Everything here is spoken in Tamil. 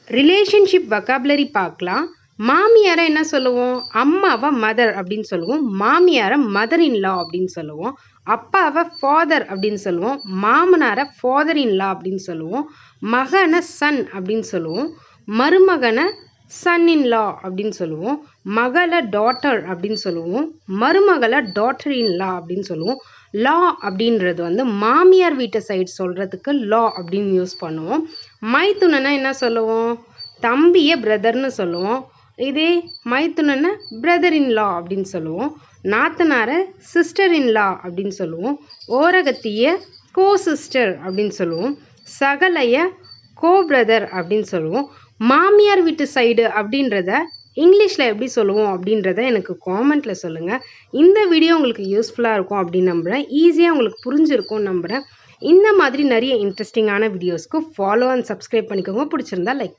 ரிலேஷன்ஷிப் வொக்காபுலரி பார்க்கலாம். மாமியாரை என்ன சொல்லுவோம்? அம்மாவை மதர் அப்படின்னு சொல்லுவோம். மாமியாரை மதர் இன் லா அப்படின்னு சொல்லுவோம். அப்பாவை ஃபாதர் அப்படின்னு சொல்லுவோம். மாமனாரை ஃபாதர் இன் லா அப்படின்னு சொல்லுவோம். மகனை சன் அப்படின்னு சொல்லுவோம். மருமகனை சன் இன் லா அப்படின்னு சொல்லுவோம். மகளை டாட்டர் அப்படின்னு சொல்லுவோம். மருமகளை டாட்டர் இன் லா அப்படின்னு சொல்லுவோம். லா அப்படின்றது வந்து மாமியார் வீட்டு சைடு சொல்கிறதுக்கு லா அப்படின்னு யூஸ் பண்ணுவோம். மைத்துனனை என்ன சொல்லுவோம்? தம்பியை பிரதர்னு சொல்லுவோம். இதே மைத்துனனை பிரதர் இன் லா அப்படின்னு சொல்லுவோம். நாத்தனாரை சிஸ்டர் இன் லா அப்படின்னு சொல்லுவோம். ஓரகத்திய கோ சிஸ்டர் அப்படின்னு சொல்லுவோம். சகலைய கோ பிரதர் அப்படின்னு சொல்லுவோம். மாமியார் வீட்டு சைடு அப்படின்றத இங்கிலீஷில் எப்படி சொல்லுவோம் அப்படின்றத எனக்கு காமெண்ட்டில் சொல்லுங்கள். இந்த வீடியோ உங்களுக்கு யூஸ்ஃபுல்லாக இருக்கும் அப்படின்னு நம்புகிறேன். ஈஸியாக உங்களுக்கு புரிஞ்சிருக்கும்னு நம்புகிறேன். இந்த மாதிரி நிறைய இன்ட்ரெஸ்டிங்கான வீடியோஸ்க்கு ஃபாலோ அண்ட் சப்ஸ்கிரைப் பண்ணிக்கோங்க. பிடிச்சிருந்தா லைக்